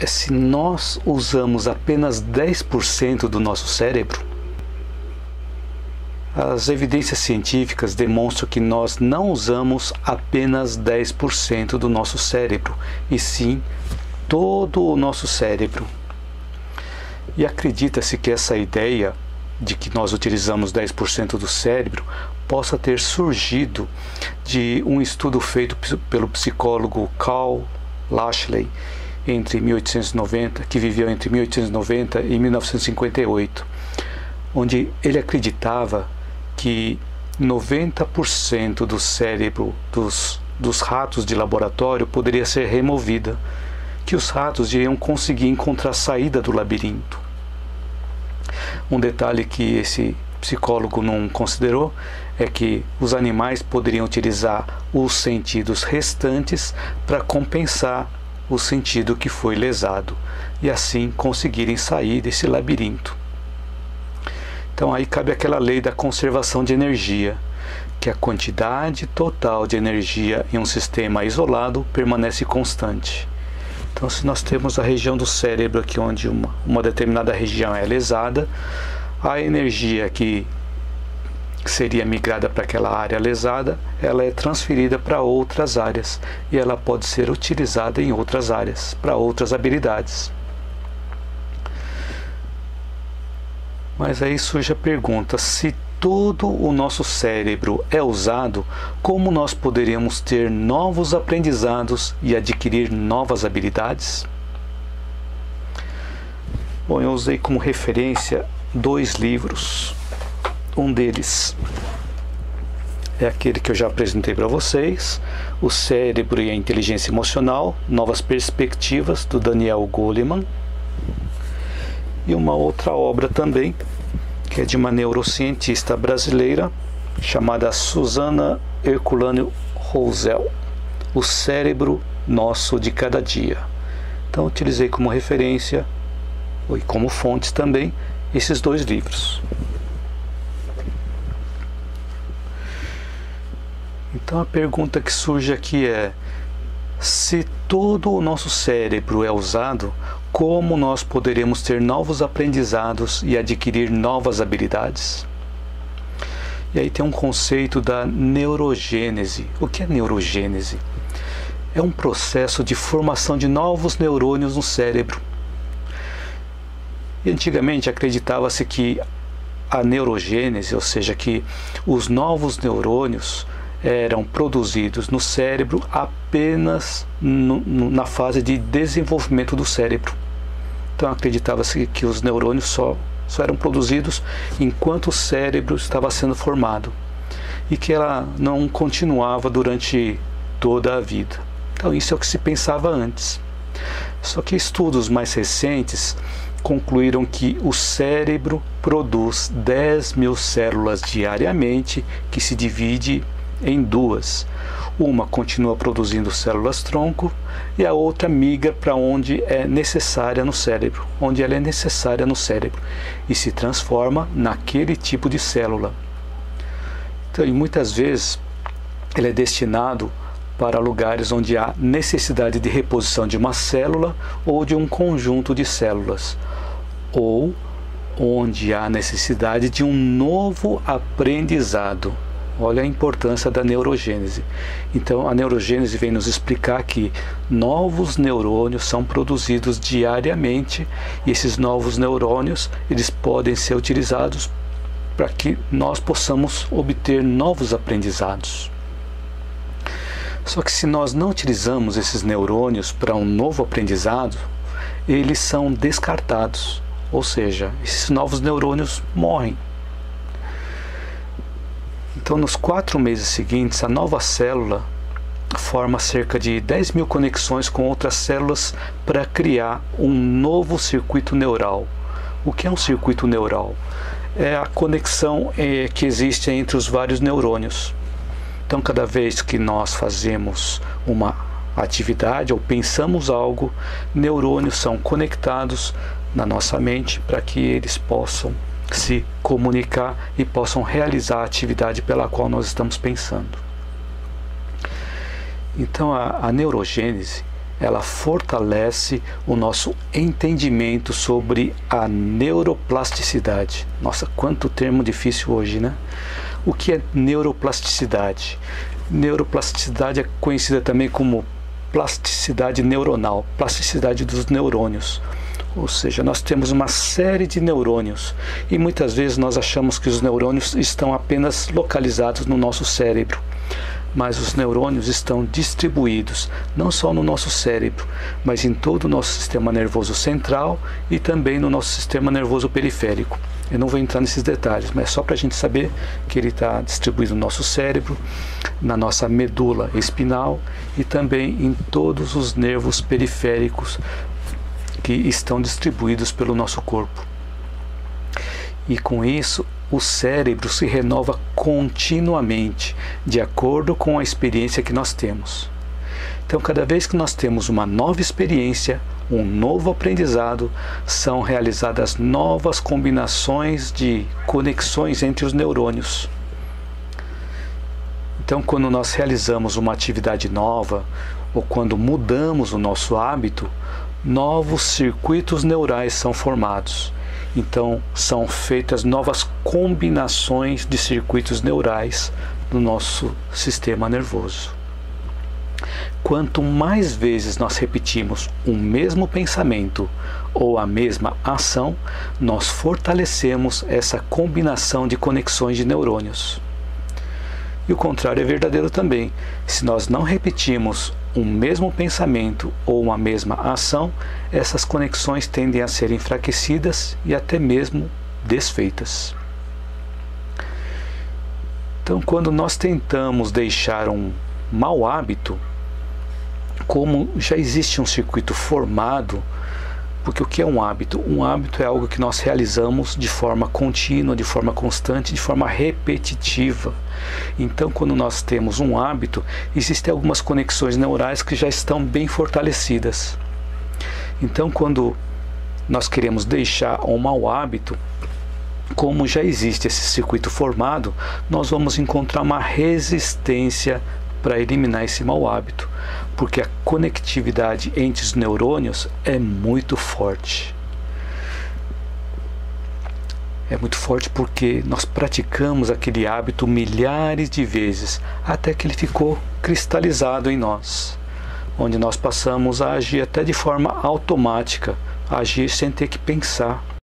é se nós usamos apenas 10% do nosso cérebro. As evidências científicas demonstram que nós não usamos apenas 10% do nosso cérebro, e sim todo o nosso cérebro. E acredita-se que essa ideia de que nós utilizamos 10% do cérebro possa ter surgido de um estudo feito pelo psicólogo Carl Lashley entre 1890, que viveu entre 1890 e 1958, onde ele acreditava que 90% do cérebro dos ratos de laboratório poderia ser removida, que os ratos iriam conseguir encontrar a saída do labirinto. Um detalhe que esse psicólogo não considerou é que os animais poderiam utilizar os sentidos restantes para compensar o sentido que foi lesado e assim conseguirem sair desse labirinto. Então aí cabe aquela lei da conservação de energia, que a quantidade total de energia em um sistema isolado permanece constante. Então, se nós temos a região do cérebro aqui onde uma determinada região é lesada, a energia que seria migrada para aquela área lesada, ela é transferida para outras áreas e ela pode ser utilizada em outras áreas, para outras habilidades. Mas aí surge a pergunta, se todo o nosso cérebro é usado, como nós poderíamos ter novos aprendizados e adquirir novas habilidades? Bom, eu usei como referência 2 livros. Um deles é aquele que eu já apresentei para vocês, O Cérebro e a Inteligência Emocional, Novas Perspectivas, do Daniel Goleman. E uma outra obra também, que é de uma neurocientista brasileira, chamada Susana Herculano Rosel, O Cérebro Nosso de Cada Dia. Então utilizei como referência, e como fontes também, esses 2 livros. Então a pergunta que surge aqui é, se todo o nosso cérebro é usado, como nós poderemos ter novos aprendizados e adquirir novas habilidades? E aí tem um conceito da neurogênese. O que é neurogênese? É um processo de formação de novos neurônios no cérebro. E antigamente acreditava-se que a neurogênese, ou seja, que os novos neurônios eram produzidos no cérebro apenas na fase de desenvolvimento do cérebro. Então acreditava-se que os neurônios só eram produzidos enquanto o cérebro estava sendo formado e que ela não continuava durante toda a vida. Então isso é o que se pensava antes. Só que estudos mais recentes concluíram que o cérebro produz 10.000 células diariamente, que se divide em 2. Uma continua produzindo células-tronco e a outra migra para onde é necessária no cérebro, onde ela é necessária no cérebro e se transforma naquele tipo de célula. Então, e muitas vezes ele é destinado para lugares onde há necessidade de reposição de uma célula ou de um conjunto de células, ou onde há necessidade de um novo aprendizado. Olha a importância da neurogênese. Então, a neurogênese vem nos explicar que novos neurônios são produzidos diariamente e esses novos neurônios, eles podem ser utilizados para que nós possamos obter novos aprendizados. Só que se nós não utilizamos esses neurônios para um novo aprendizado, eles são descartados, ou seja, esses novos neurônios morrem. Então, nos 4 meses seguintes, a nova célula forma cerca de 10.000 conexões com outras células para criar um novo circuito neural. O que é um circuito neural? É a conexão que existe entre os vários neurônios. Então, cada vez que nós fazemos uma atividade ou pensamos algo, neurônios são conectados na nossa mente para que eles possam se comunicar e possam realizar a atividade pela qual nós estamos pensando. Então a neurogênese ela fortalece o nosso entendimento sobre a neuroplasticidade. Nossa, quanto termo difícil hoje, né? O que é neuroplasticidade? Neuroplasticidade é conhecida também como plasticidade neuronal, plasticidade dos neurônios. Ou seja, nós temos uma série de neurônios e muitas vezes nós achamos que os neurônios estão apenas localizados no nosso cérebro. Mas os neurônios estão distribuídos não só no nosso cérebro, mas em todo o nosso sistema nervoso central e também no nosso sistema nervoso periférico. Eu não vou entrar nesses detalhes, mas é só para a gente saber que ele está distribuído no nosso cérebro, na nossa medula espinal e também em todos os nervos periféricos que estão distribuídos pelo nosso corpo. E com isso, o cérebro se renova continuamente, de acordo com a experiência que nós temos. Então, cada vez que nós temos uma nova experiência, um novo aprendizado, são realizadas novas combinações de conexões entre os neurônios. Então, quando nós realizamos uma atividade nova, ou quando mudamos o nosso hábito, novos circuitos neurais são formados. Então, são feitas novas combinações de circuitos neurais no nosso sistema nervoso. Quanto mais vezes nós repetimos o mesmo pensamento ou a mesma ação, nós fortalecemos essa combinação de conexões de neurônios. E o contrário é verdadeiro também. Se nós não repetimos um mesmo pensamento ou uma mesma ação, essas conexões tendem a ser enfraquecidas e até mesmo desfeitas. Então, quando nós tentamos deixar um mau hábito, como já existe um circuito formado, porque o que é um hábito? Um hábito é algo que nós realizamos de forma contínua, de forma constante, de forma repetitiva. Então, quando nós temos um hábito, existem algumas conexões neurais que já estão bem fortalecidas. Então, quando nós queremos deixar um mau hábito, como já existe esse circuito formado, nós vamos encontrar uma resistência para eliminar esse mau hábito, porque a conectividade entre os neurônios é muito forte. É muito forte porque nós praticamos aquele hábito milhares de vezes, até que ele ficou cristalizado em nós, onde nós passamos a agir até de forma automática, a agir sem ter que pensar.